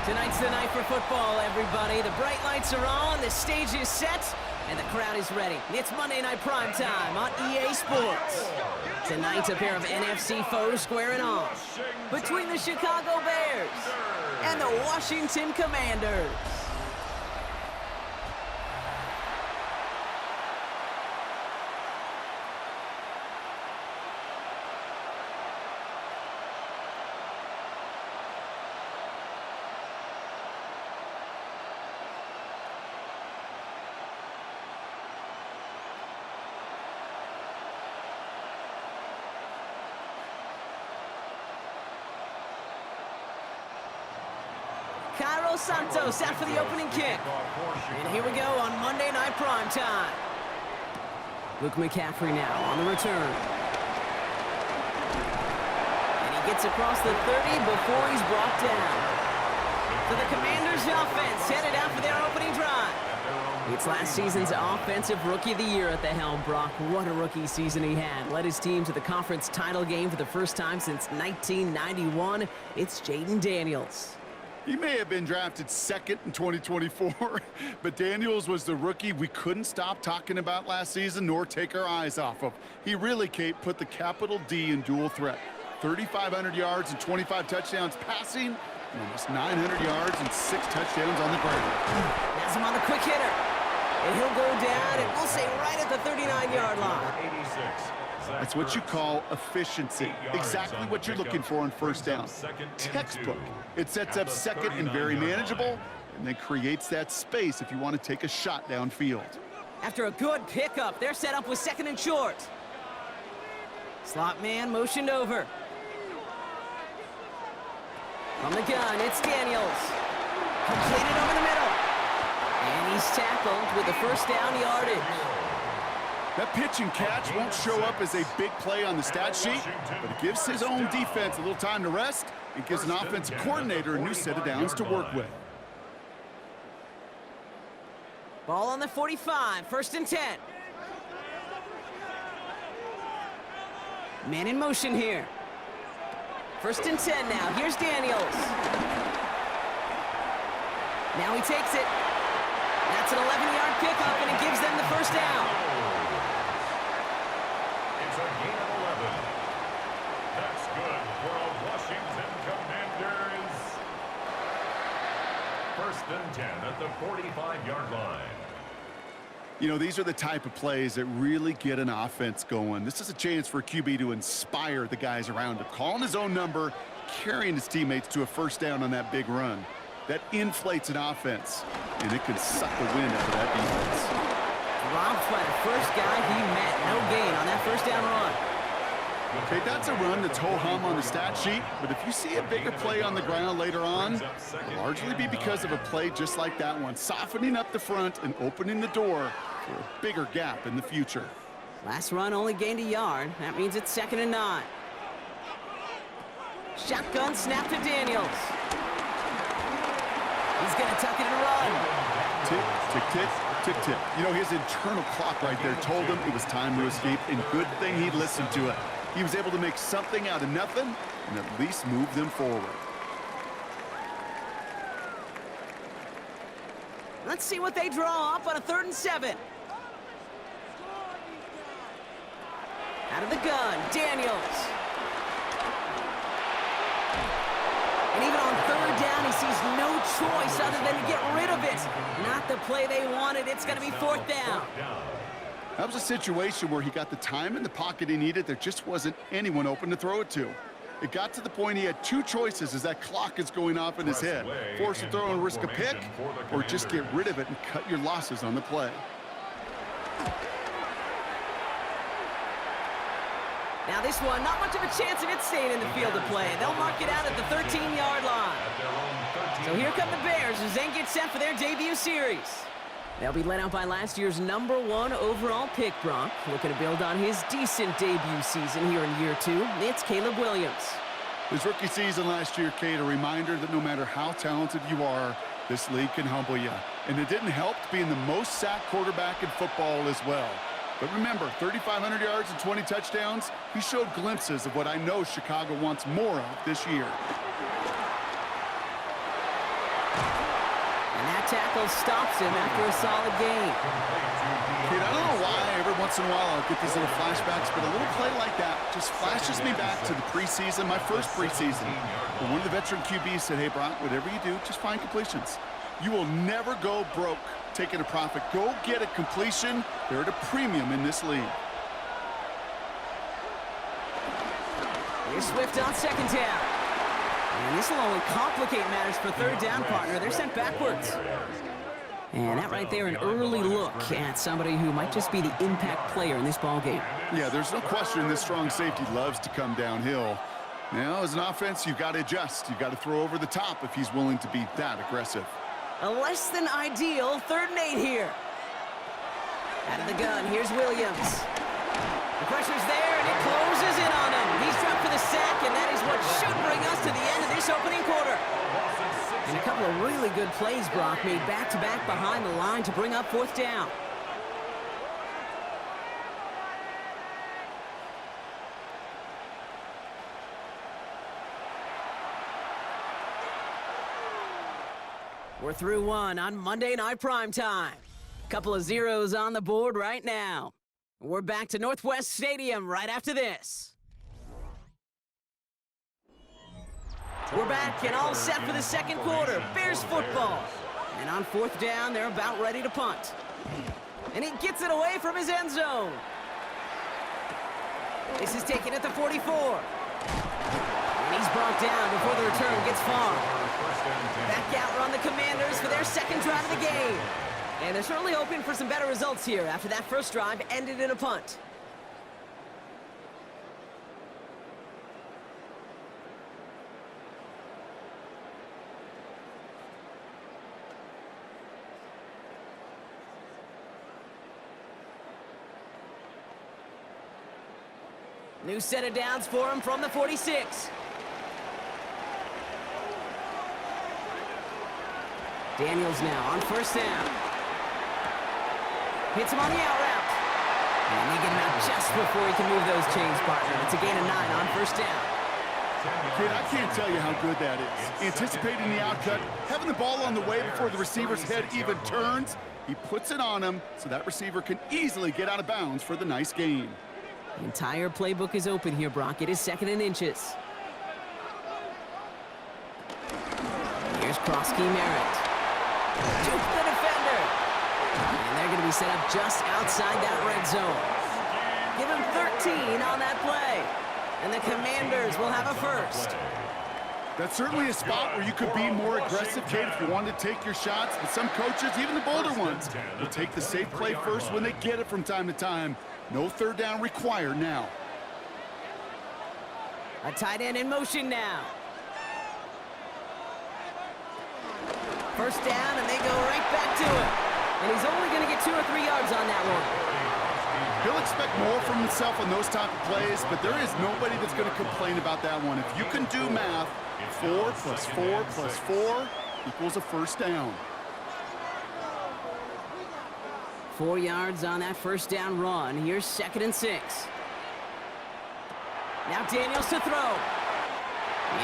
Tonight's the night for football, everybody. The bright lights are on, the stage is set, and the crowd is ready. It's Monday Night Primetime on EA Sports. Tonight, a pair of NFC foes squaring off between the Chicago Bears and the Washington Commanders. Santos out for the opening kick. And here we go on Monday Night Primetime. Luke McCaffrey now on the return. And he gets across the 30 before he's brought down. So the Commanders' offense headed out for their opening drive. It's last season's Offensive Rookie of the Year at the helm. Brock, what a rookie season he had. Led his team to the conference title game for the first time since 1991. It's Jaden Daniels. He may have been drafted second in 2024, but Daniels was the rookie we couldn't stop talking about last season nor take our eyes off of. He really, Kate, put the capital D in dual threat. 3,500 yards and 25 touchdowns passing, and almost 900 yards and 6 touchdowns on the ground. Has him on the quick hitter. And he'll go down, and we'll say right at the 39-yard line. 86. That's what you call efficiency. Exactly what you're looking for on first down. Textbook. It sets up second and very manageable, and then creates that space if you want to take a shot downfield. After a good pickup, they're set up with second and short. Slot man motioned over. From the gun, it's Daniels. Completed over the middle. And he's tackled with the first down yardage. That pitch and catch won't show up as a big play on the stat sheet, but it gives his own defense a little time to rest and gives an offensive coordinator a new set of downs to work with. Ball on the 45, first and 10. Man in motion here. First and 10 now. Here's Daniels. Now he takes it. That's an 11-yard pickup, and it gives them the first down. It's a gain of 11. That's good for a Washington Commanders. First and 10 at the 45-yard line. You know, these are the type of plays that really get an offense going. This is a chance for a QB to inspire the guys around him. Calling his own number, carrying his teammates to a first down on that big run. That inflates an offense, and it can suck the wind out of that defense. Dropped by the first guy he met. No gain on that first down run. Okay, that's a run that's ho-hum on the stat sheet, but if you see a bigger play on the ground later on, it'll largely be because of a play just like that one, softening up the front and opening the door for a bigger gap in the future. Last run only gained a yard. That means it's second and 9. Shotgun snap to Daniels. He's going to tuck it and run. Tick, tick, tick, tick, tick. You know, his internal clock right there told him it was time to escape, and good thing he listened to it. He was able to make something out of nothing and at least move them forward. Let's see what they draw up on a 3rd and 7. Out of the gun, Daniels. And even on 3rd down, he sees no choice other than to get rid of it. Not the play they wanted. It's going to be 4th down. That was a situation where he got the time in the pocket he needed. There just wasn't anyone open to throw it to. It got to the point he had 2 choices as that clock is going off in his head. Force a throw and risk a pick, or just get rid of it and cut your losses on the play. Now this one, not much of a chance of it staying in the field of play. They'll mark it out at the 13-yard line. So here come the Bears as they get set for their debut series. They'll be led out by last year's #1 overall pick, Brock. Looking to build on his decent debut season here in year 2. It's Caleb Williams. His rookie season last year, Kate, a reminder that no matter how talented you are, this league can humble you. And it didn't help being the most sacked quarterback in football as well. But remember, 3,500 yards and 20 touchdowns, he showed glimpses of what I know Chicago wants more of this year. And that tackle stops him after a solid gain. Kid, I don't know why every once in a while I'll get these little flashbacks, but a little play like that just flashes me back to the preseason, my first preseason. When one of the veteran QBs said, hey, Brock, whatever you do, just find completions. You will never go broke taking a profit. Go get a completion. They're at a premium in this league. Here's Swift on second down. And this will only complicate matters for third down, partner. They're sent backwards. And that right there, an early look at somebody who might just be the impact player in this ballgame. Yeah, there's no question this strong safety loves to come downhill. Now, as an offense, you've got to adjust. You've got to throw over the top if he's willing to be that aggressive. A less than ideal 3rd and 8 here. Out of the gun, here's Williams. The pressure's there, and it closes in on him. He's dropped for the sack, and that is what should bring us to the end of this opening quarter. And a couple of really good plays, Brock, made back-to-back behind the line to bring up 4th down. We're through one on Monday Night Primetime. Couple of zeros on the board right now. We're back to Northwest Stadium right after this. We're back and all set for the second quarter. Bears football. And on 4th down, they're about ready to punt. And he gets it away from his end zone. This is taken at the 44. And he's brought down before the return gets far. Back out run the Commanders for their second drive of the game. And they're certainly hoping for some better results here after that first drive ended in a punt. New set of downs for him from the 46. Daniels now on 1st down. Hits him on the out route. And they get him out just before he can move those chains, partner. It's a gain of 9 on 1st down. Kid, I can't tell you how good that is. Anticipating the outcut, having the ball on the way before the receiver's head even turns. He puts it on him so that receiver can easily get out of bounds for the nice gain. The entire playbook is open here, Brock. It is 2nd and inches. Here's Krosky Merritt. Juke the defender. And they're going to be set up just outside that red zone. Give him 13 on that play. And the Commanders will have a first. That's certainly a spot where you could be more aggressive, Kate, if you wanted to take your shots. But some coaches, even the bolder ones, will take the safe play first when they get it from time to time. No 3rd down required now. A tight end in motion now. 1st down, and they go right back to it. And he's only going to get 2 or 3 yards on that one. He'll expect more from himself on those type of plays, but there is nobody that's going to complain about that one. If you can do math, 4 plus 4 plus 4 equals a 1st down. 4 yards on that 1st down run. Here's 2nd and 6. Now Daniels to throw.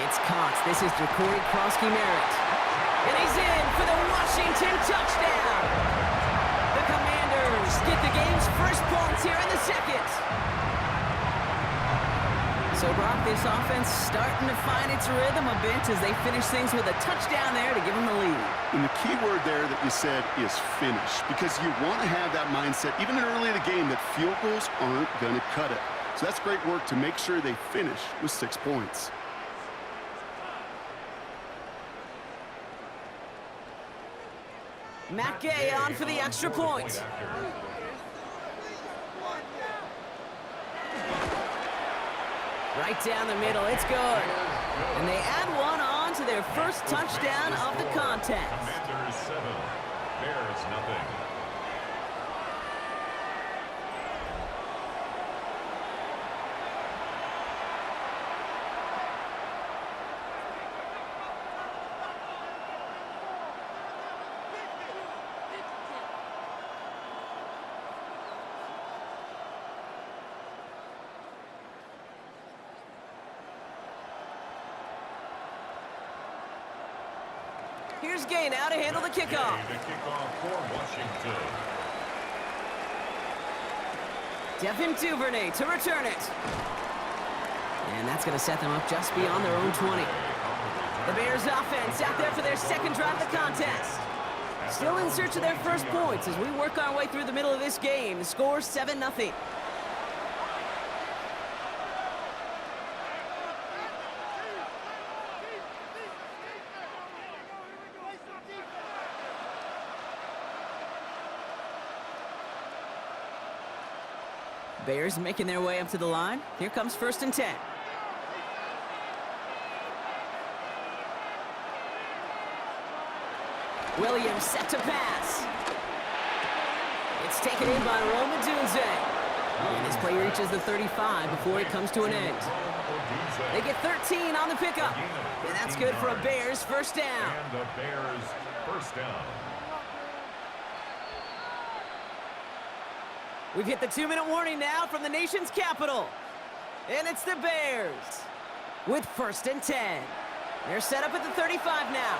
It's caught. This is Jacory Krosky Merritt. And he's in for the Washington touchdown. The Commanders get the game's first points here in the second. So, Brock, this offense starting to find its rhythm a bit as they finish things with a touchdown there to give them the lead. And the key word there that you said is finish, because you want to have that mindset, even early in the game, that field goals aren't going to cut it. So that's great work to make sure they finish with 6 points. Matt Gay on for the extra point. Right down the middle, it's good. And they add one on to their first touchdown of the contest. Commanders 7, Bears nothing. Here's Gay now to handle the kickoff. The kickoff for Washington. Devin Duvernay to return it. And that's going to set them up just beyond their own 20. The Bears offense out there for their second drive of the contest. Still in search of their first points as we work our way through the middle of this game. The score 7-0. Bears making their way up to the line. Here comes 1st and 10. Williams set to pass. It's taken in by Roma Dunze. And this play reaches the 35 before it comes to an end. They get 13 on the pickup. And that's good for a Bears first down. And the Bears first down. We've hit the 2-minute warning now from the nation's capital. And it's the Bears with 1st and 10. They're set up at the 35 now.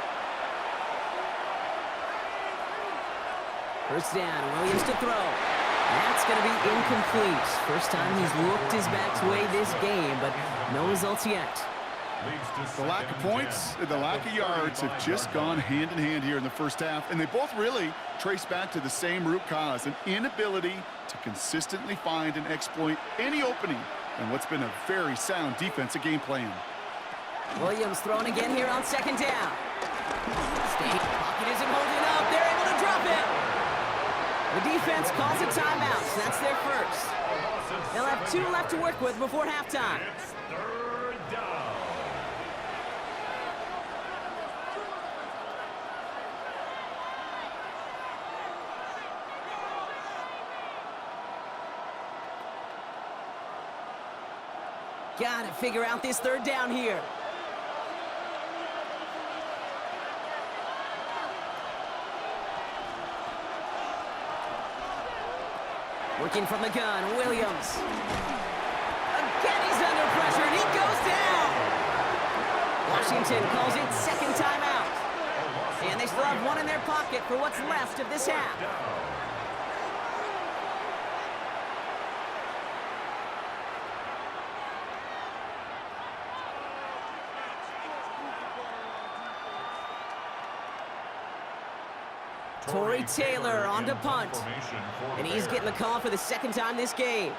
First down, Williams to throw. That's going to be incomplete. First time he's looked his back's way this game, but no results yet. The lack of points and the lack of yards have just gone hand in hand here in the first half, and they both really trace back to the same root cause, an inability to consistently find and exploit any opening in what's been a very sound defensive game plan. Williams throwing again here on 2nd down. State pocket isn't holding up. They're able to drop it. The defense calls a timeout. That's their first. They'll have 2 left to work with before halftime. It's 3rd down. Gotta figure out this 3rd down here. Working from the gun, Williams. Again, he's under pressure, and he goes down. Washington calls it 2nd timeout. And they still have 1 in their pocket for what's left of this half. Torrey Taylor on to punt. And he's getting the call for the 2nd time this game.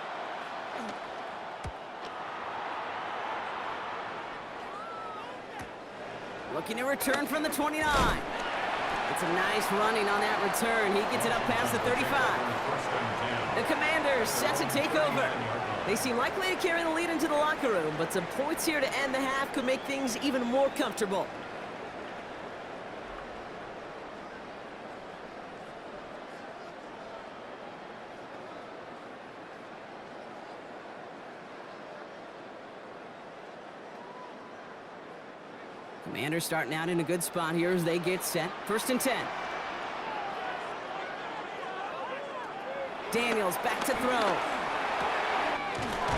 Looking to return from the 29. It's a nice running on that return. He gets it up past the 35. The Commanders set to take over. They seem likely to carry the lead into the locker room, but some points here to end the half could make things even more comfortable. Commanders starting out in a good spot here as they get set. 1st and 10. Daniels back to throw.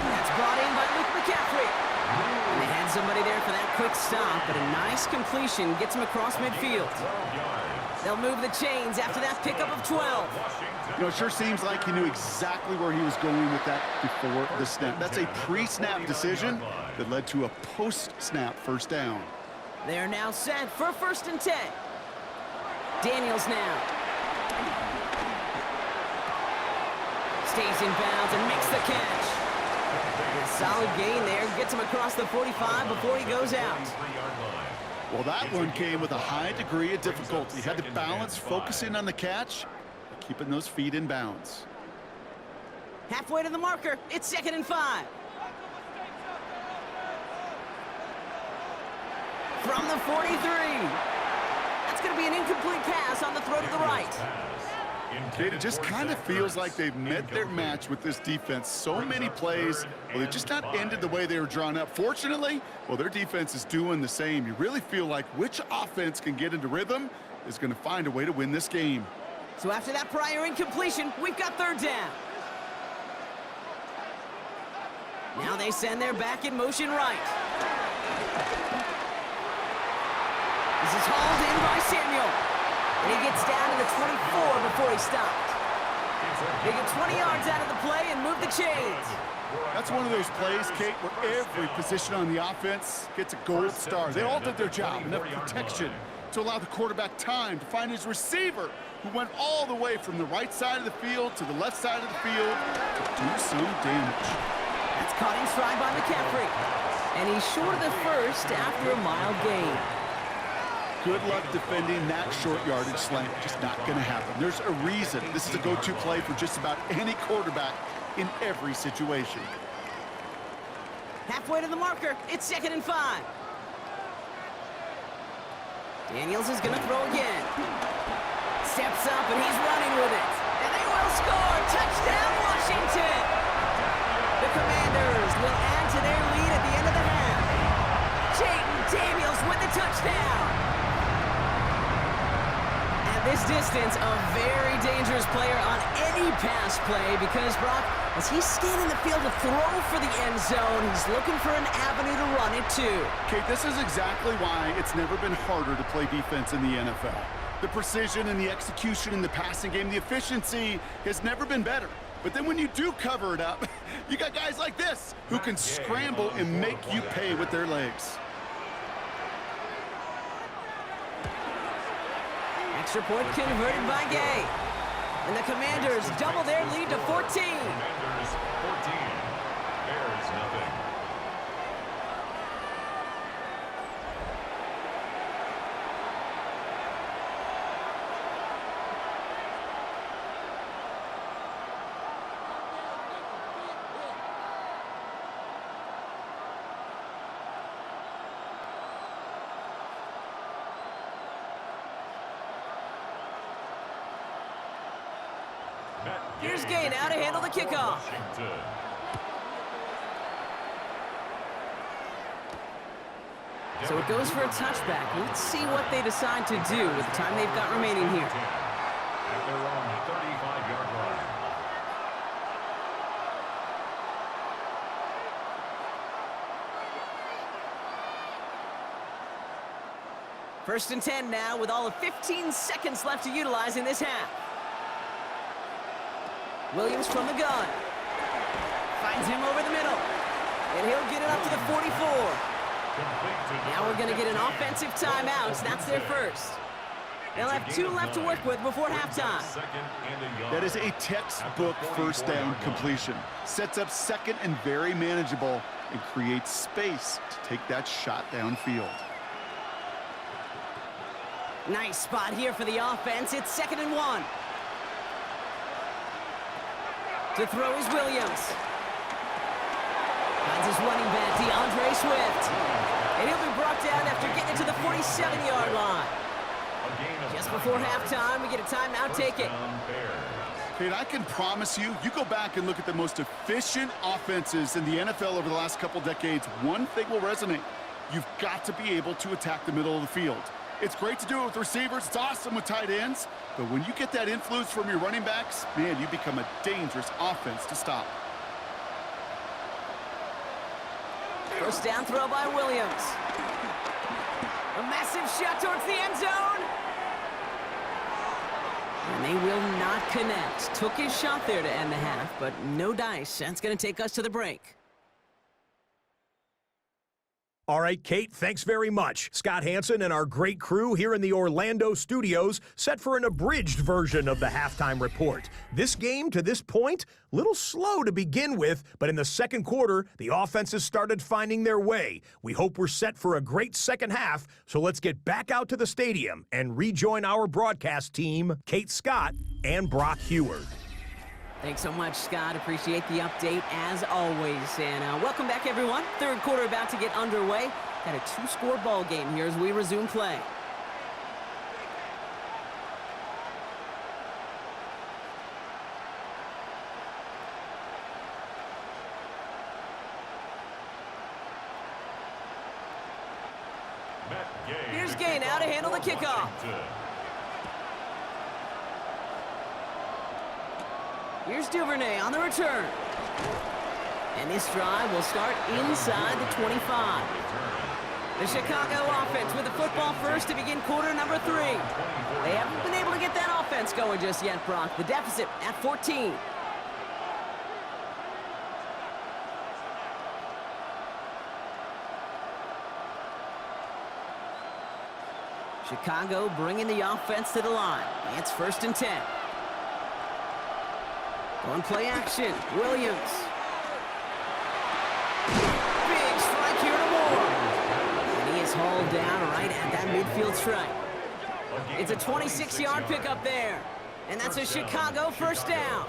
That's brought in by Luke McCaffrey. And they had somebody there for that quick stop, but a nice completion gets him across midfield. They'll move the chains after that pickup of 12. You know, it sure seems like he knew exactly where he was going with that before the snap. That's a pre-snap decision that led to a post-snap first down. They're now set for 1st and 10. Daniels now. Stays in bounds and makes the catch. A solid gain there. Gets him across the 45 before he goes out. Well, that one came with a high degree of difficulty. He had to balance focusing on the catch, keeping those feet in bounds. Halfway to the marker. It's 2nd and 5. From the 43. That's going to be an incomplete pass on the throw to the right. It just kind of feels like they've met their match with this defense. So many plays, well, they've just not ended the way they were drawn up. Fortunately, well, their defense is doing the same. You really feel like which offense can get into rhythm is going to find a way to win this game. So after that prior incompletion, we've got 3rd down. Now they send their back in motion right. This is hauled in by Samuel. And he gets down to the 24 before he stopped. They get 20 yards out of the play and move the chains. That's one of those plays, Kate, where every position on the offense gets a gold star. They all did their job. Enough protection to allow the quarterback time to find his receiver, who went all the way from the right side of the field to the left side of the field to do some damage. That's caught in stride by McCaffrey. And he's short of the first after a mild gain. Good luck defending that short yardage slant. Just not going to happen. There's a reason this is a go-to play for just about any quarterback in every situation. Halfway to the marker. It's 2nd and 5. Daniels is going to throw again. Steps up, and he's running with it. And they will score. Touchdown, Washington. The Commanders will add to their lead at the end of the half. Jayden Daniels with the touchdown. This distance, a very dangerous player on any pass play because, Brock, as he's scanning the field to throw for the end zone, he's looking for an avenue to run it too. Kate, this is exactly why it's never been harder to play defense in the NFL. The precision and the execution in the passing game, the efficiency has never been better. But then when you do cover it up, you got guys like this who can scramble and make you pay with their legs. Extra point converted by Gay. And the Commanders double their lead to 14. Commanders 14. Bears nothing. Here's Gay now to handle the kickoff. So it goes for a touchback. Let's see what they decide to do with the time they've got remaining here. At their own 35-yard line. First and 10 now with all of 15 seconds left to utilize in this half. Williams from the gun. Finds him over the middle. And he'll get it up to the 44. Now we're going to get an offensive timeout. That's their first. They'll have 2 left to work with before halftime. That is a textbook first down completion. Sets up second and very manageable and creates space to take that shot downfield. Nice spot here for the offense. It's 2nd and 1. To throw is Williams. Finds his running back, DeAndre Swift. And he'll be brought down after getting it to the 47-yard line. Just before halftime, we get a timeout taken. Kate, I can promise you, you go back and look at the most efficient offenses in the NFL over the last couple decades, one thing will resonate. You've got to be able to attack the middle of the field. It's great to do it with receivers. It's awesome with tight ends. But when you get that influence from your running backs, man, you become a dangerous offense to stop. First down throw by Williams. A massive shot towards the end zone. And they will not connect. Took his shot there to end the half, but no dice. That's going to take us to the break. All right, Kate, thanks very much. Scott Hansen and our great crew here in the Orlando studios set for an abridged version of the halftime report. This game, to this point, a little slow to begin with, but in the second quarter, the offenses started finding their way. We hope we're set for a great second half, so let's get back out to the stadium and rejoin our broadcast team, Kate Scott and Brock Heward. Thanks so much, Scott. Appreciate the update, as always. And welcome back, everyone. Third quarter about to get underway. Got a 2-score ball game here as we resume play. Here's Gay now to handle the kickoff. Here's Duvernay on the return. And this drive will start inside the 25. The Chicago offense with the football. football first to begin quarter number 3. They haven't been able to get that offense going just yet, Brock. The deficit at 14. Chicago bringing the offense to the line. It's 1st and 10. On play action, Williams. Big strike here to Moore. And he is hauled down right at that midfield strike. It's a 26-yard pickup there. And that's a Chicago first down.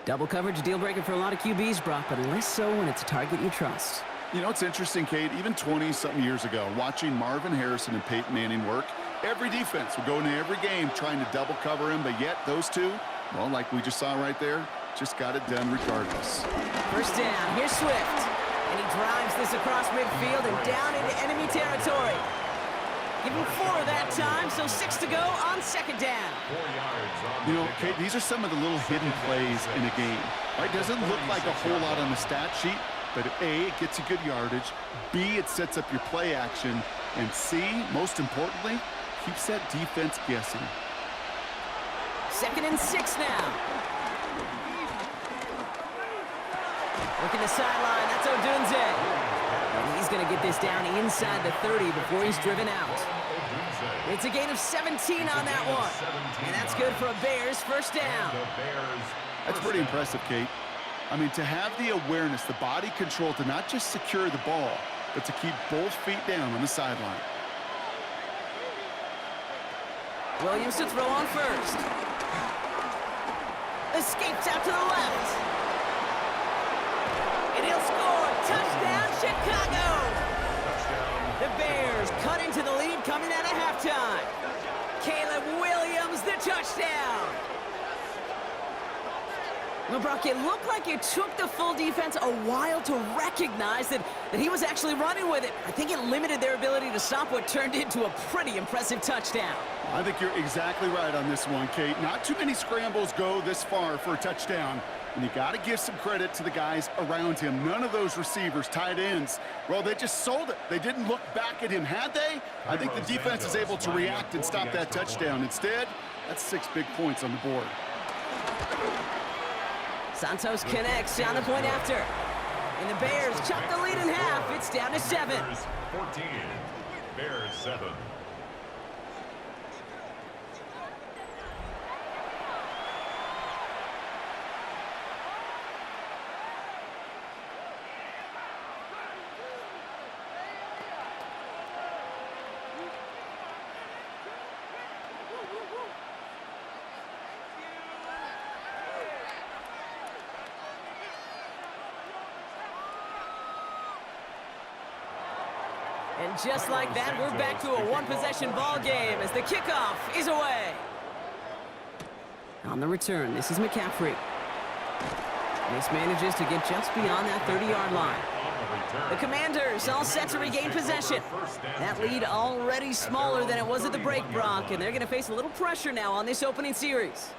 Double coverage, deal breaker for a lot of QBs, Brock, but less so when it's a target you trust. You know, it's interesting, Kate, even 20-something years ago, watching Marvin Harrison and Peyton Manning work, every defense would go into every game trying to double cover him, but yet those two, well, like we just saw right there, just got it done regardless. First down, here's Swift. And he drives this across midfield and down into enemy territory. Give him 4 that time, so 6 to go on 2nd down. You know, Kate, these are some of the little hidden plays in a game. Right? Doesn't look like a whole lot on the stat sheet, but A, it gets you good yardage. B, it sets up your play action. And C, most importantly, keeps that defense guessing. 2nd and 6 now. Working the sideline, that's Odunze. And he's going to get this down inside the 30 before he's driven out. It's a gain of 17 on that one. And that's good for a Bears first down. That's pretty impressive, Kate. I mean, to have the awareness, the body control to not just secure the ball, but to keep both feet down on the sideline. Williams to throw on first. Escapes out to the left. And he'll score. Touchdown, Chicago! The Bears cut into the lead coming out of halftime. Caleb Williams, the touchdown. Well, Brock, it looked like it took the full defense a while to recognize that he was actually running with it. I think it limited their ability to stop what turned into a pretty impressive touchdown. I think you're exactly right on this one, Kate. Not too many scrambles go this far for a touchdown. And you got to give some credit to the guys around him. None of those receivers, tight ends, well, they just sold it. They didn't look back at him. Had they? I think the defense is able to react and stop that touchdown. Instead, that's 6 big points on the board. Santos connects down the point after. And the Bears chop the lead in half. It's down to 7. 14. Bears 7. And just like that, we're back to a one-possession ball game as the kickoff is away. On the return, this is McCaffrey. This manages to get just beyond that 30-yard line. The Commanders all set to regain possession. That lead already smaller than it was at the break, Brock, and they're going to face a little pressure now on this opening series.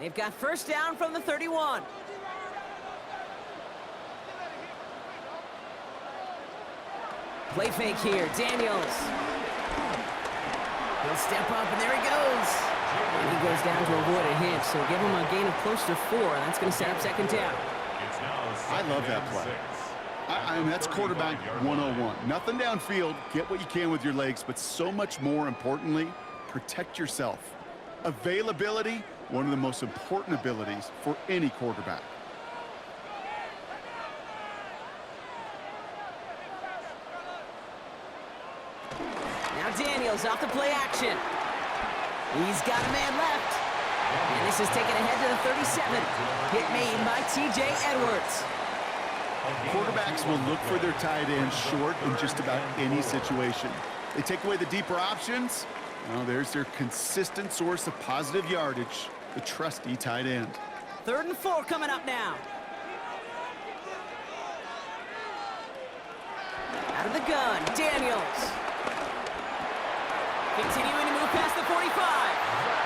They've got first down from the 31. Play fake here, Daniels. He'll step up, and there he goes. And he goes down to avoid a hit, so give him a gain of close to 4, and that's going to set up 2nd down. I love that play. I mean, that's quarterback 101. Nothing downfield, get what you can with your legs, but so much more importantly, protect yourself. Availability, one of the most important abilities for any quarterback. Now Daniels off the play action. He's got a man left. And this is taken ahead to the 37. Hit made by T.J. Edwards. Quarterbacks will look for their tight end short in just about any situation. They take away the deeper options. Well, there's their consistent source of positive yardage, the trusty tight end. 3rd and 4 coming up now. Out of the gun, Daniels. Continuing to move past the 45.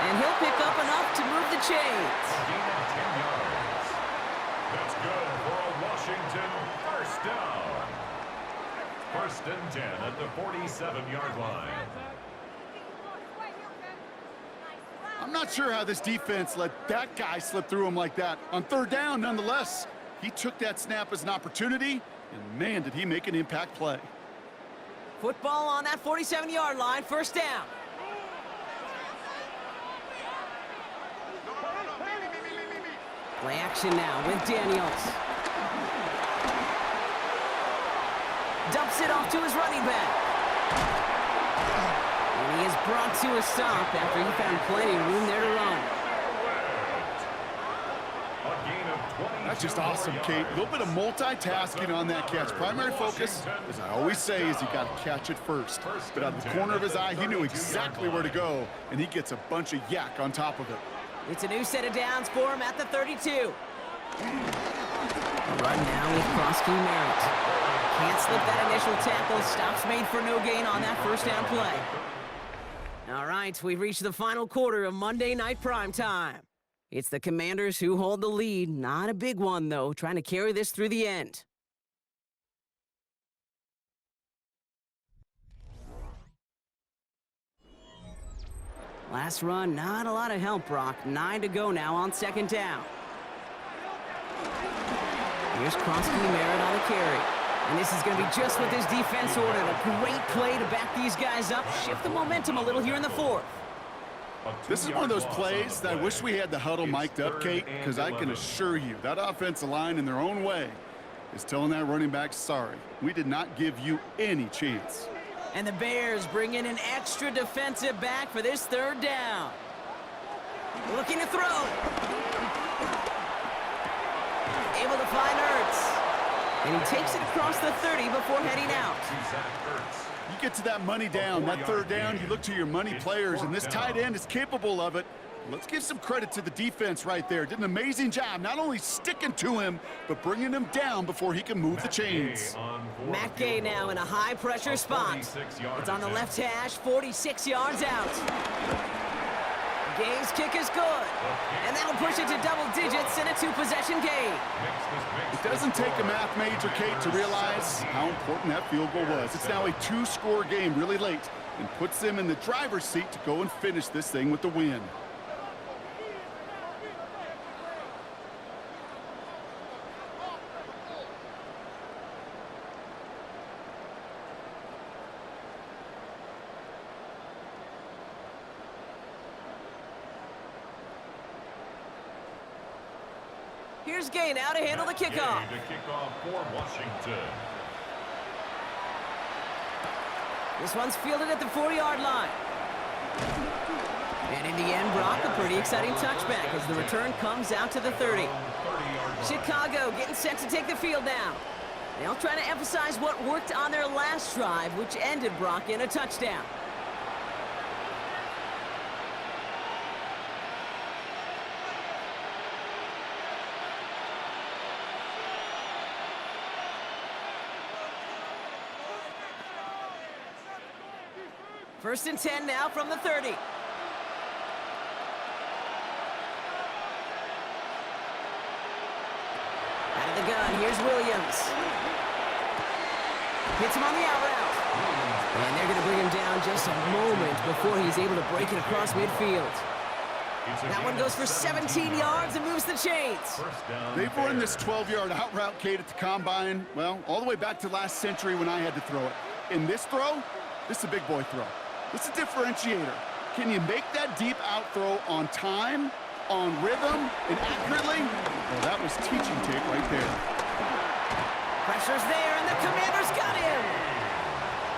And he'll pick up enough to move the chains. Gain of 10 yards. That's good for a Washington first down. 1st and 10 at the 47-yard line. I'm not sure how this defense let that guy slip through him like that. On 3rd down, nonetheless, he took that snap as an opportunity, and man, did he make an impact play. Football on that 47-yard line, 1st down. Play action now with Daniels. Dumps it off to his running back. And he is brought to a stop after he found plenty of room there to run. A gain of 20. That's just awesome, Kate. A little bit of multitasking on that catch. Primary focus, as I always say, is you got to catch it first. But out of the corner of his eye, he knew exactly where to go, and he gets a bunch of yak on top of it. It's a new set of downs for him at the 32. Run now with Krosky Merritt. Can't slip that initial tackle. Stops made for no gain on that 1st down play. All right, we've reached the final quarter of Monday Night Primetime. It's the Commanders who hold the lead. Not a big one, though, trying to carry this through the end. Last run, not a lot of help, Brock. 9 to go now on 2nd down. Here's Krosky Merritt on the carry. And this is going to be just what this defense ordered. A great play to back these guys up. Shift the momentum a little here in the 4th. This is one of those plays that I wish we had the huddle mic'd up, Kate, because I can assure you that offensive line in their own way is telling that running back, sorry, we did not give you any chance. And the Bears bring in an extra defensive back for this 3rd down. Looking to throw. Able to find Ertz. And he takes it across the 30 before heading out. You get to that money down, that 3rd down, you look to your money players, and this tight end is capable of it. Let's give some credit to the defense right there. Did an amazing job not only sticking to him, but bringing him down before he can move the chains. Matt Gay now in a high-pressure spot. It's on the left hash, 46 yards out. Gay's kick is good. And that'll push it to double digits in a 2-possession game. It doesn't take a math major, Kate, to realize how important that field goal was. It's now a 2-score game really late and puts them in the driver's seat to go and finish this thing with the win. Here's Gay now to handle the kickoff. To kick off for Washington. This one's fielded at the 4-yard line. And in the end, Brock, a pretty exciting touchback as the return comes out to the 30. Chicago getting set to take the field now. They'll try to emphasize what worked on their last drive, which ended Brock in a touchdown. First and 10 now from the 30. Out of the gun, here's Williams. Hits him on the out route. And they're going to bring him down just a moment before he's able to break it across midfield. That one goes for 17 yards and moves the chains. They've run this 12-yard out route, Kate, at the combine, well, all the way back to last century when I had to throw it. In this throw, this is a big boy throw. This is a differentiator. Can you make that deep out throw on time, on rhythm, and accurately? Well, that was teaching tape right there. Pressure's there, and the Commanders got him.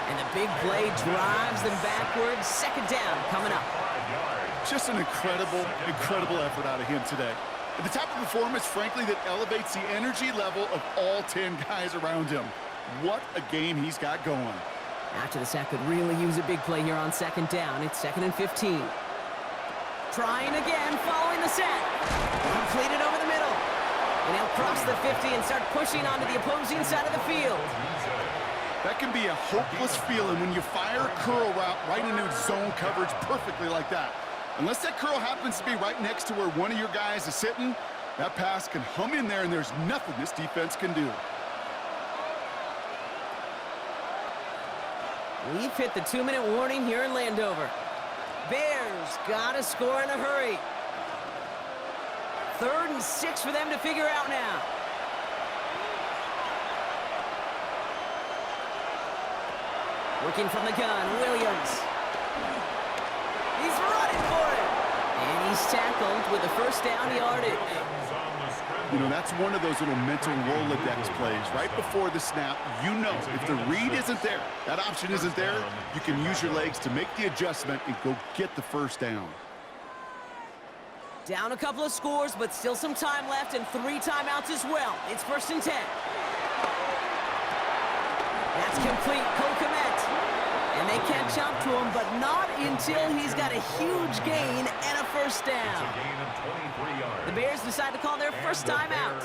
And the big play drives them backwards. 2nd down coming up. Just an incredible, incredible effort out of him today. And the type of performance, frankly, that elevates the energy level of all 10 guys around him. What a game he's got going. After the sack could really use a big play here on 2nd down. It's 2nd and 15. Trying again following the sack. Completed over the middle. cross the 50 and start pushing onto the opposing side of the field. That can be a hopeless feeling when you fire a curl route right into zone coverage perfectly like that. Unless that curl happens to be right next to where one of your guys is sitting, that pass can hum in there and there's nothing this defense can do. We've hit the 2-minute warning here in Landover. Bears got to score in a hurry. 3rd and 6 for them to figure out now. Working from the gun, Williams. He's running for it. And he's tackled with a first down yardage. You know, that's one of those little mental Rolodex plays. Right before the snap, you know if the read isn't there, that option isn't there, you can use your legs to make the adjustment and go get the first down. Down a couple of scores, but still some time left and 3 timeouts as well. It's 1st and 10. That's complete. Cole Kmet. And they catch up to him, but not until he's got a huge gain and a first down. The Bears decide to call their first timeout.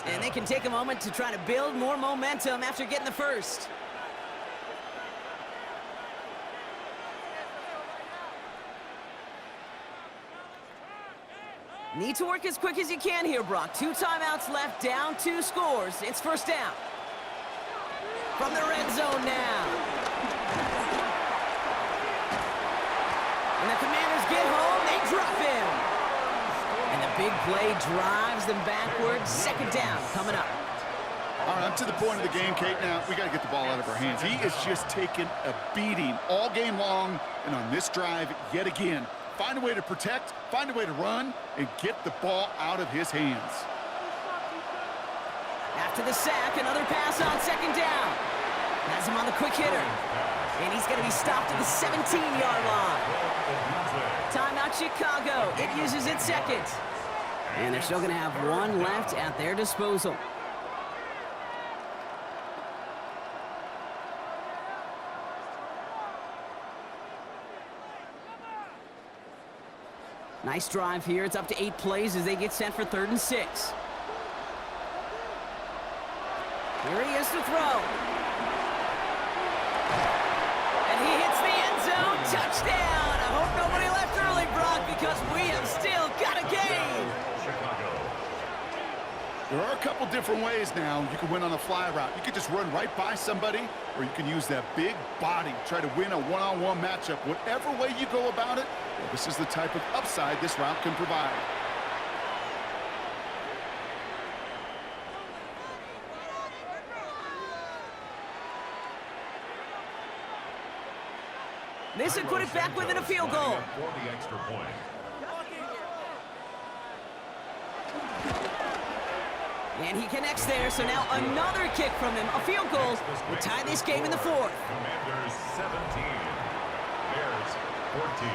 And they can take a moment to try to build more momentum after getting the first. Need to work as quick as you can here, Brock. 2 timeouts left, down 2 scores. It's first down. From the red zone now. And the Commanders get home, they drop him. And the big play drives them backwards. 2nd down coming up. All right, up to the point of the game, Kate. Now, we got to get the ball out of our hands. He is just taking a beating all game long, and on this drive, yet again. Find a way to protect, find a way to run, and get the ball out of his hands. After the sack, another pass on 2nd down. Has him on the quick hitter. And he's going to be stopped at the 17-yard line. Timeout Chicago. It uses its 2nd. And they're still going to have 1 left at their disposal. Nice drive here. It's up to 8 plays as they get set for 3rd and 6. Here he is to throw. And he hits the end zone. Touchdown. I hope nobody left early, Brock, because we have still got a game. There are a couple different ways now. You can win on a fly route. You can just run right by somebody, or you can use that big body, try to win a one-on-one matchup. Whatever way you go about it, well, this is the type of upside this route can provide. This would put it back within a field goal. For the extra point. And he connects there, so now another kick from him. A field goal will tie this game in the 4th. Commanders 17, Bears 14.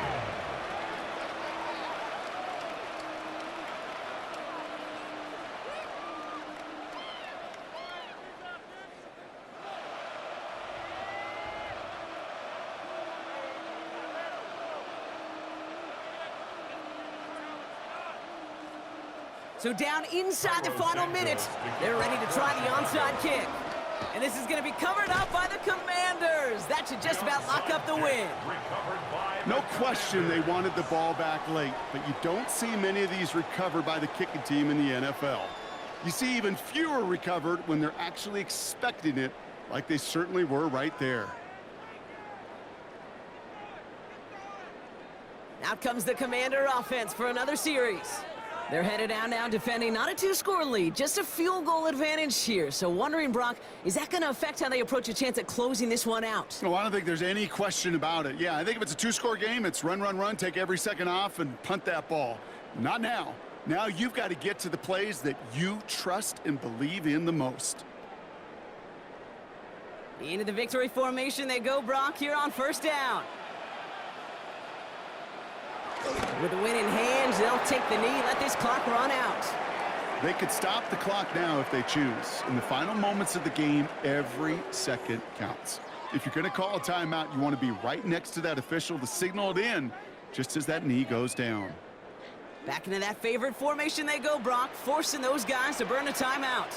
So down inside the final minute, they're ready to try the onside kick. And this is going to be covered up by the Commanders. That should just about lock up the win. No question they wanted the ball back late, but you don't see many of these recovered by the kicking team in the NFL. You see even fewer recovered when they're actually expecting it, like they certainly were right there. Out comes the Commander offense for another series. They're headed out now defending not a 2-score lead, just a field goal advantage here. So wondering, Brock, is that going to affect how they approach a chance at closing this one out? No, I don't think there's any question about it. Yeah, I think if it's a 2-score game, it's run, run, run, take every second off and punt that ball. Not now. Now you've got to get to the plays that you trust and believe in the most. Into the victory formation they go, Brock, here on 1st down. With the win in hand, they'll take the knee, let this clock run out. They could stop the clock now if they choose. In the final moments of the game, every second counts. If you're going to call a timeout, you want to be right next to that official to signal it in just as that knee goes down. Back into that favorite formation they go, Brock, forcing those guys to burn a timeout.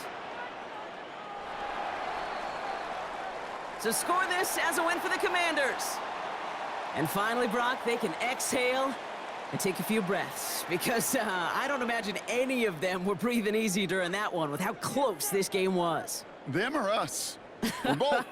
So score this as a win for the Commanders. And finally, Brock, they can exhale and take a few breaths, because I don't imagine any of them were breathing easy during that one with how close this game was. Them or us? We're both.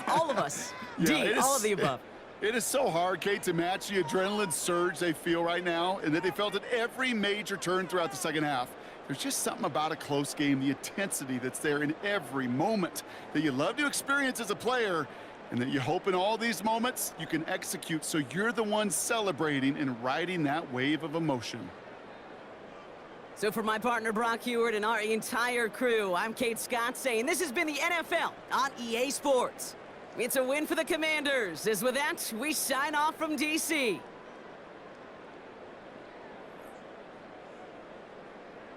All of us. Yeah, D, all of the above. It is so hard, Kate, to match the adrenaline surge they feel right now, and that they felt at every major turn throughout the second half. There's just something about a close game, the intensity that's there in every moment that you love to experience as a player, and that you hope in all these moments you can execute so you're the one celebrating and riding that wave of emotion. So for my partner Brock Heward and our entire crew, I'm Kate Scott saying this has been the NFL on EA Sports. It's a win for the Commanders, as with that, we sign off from DC.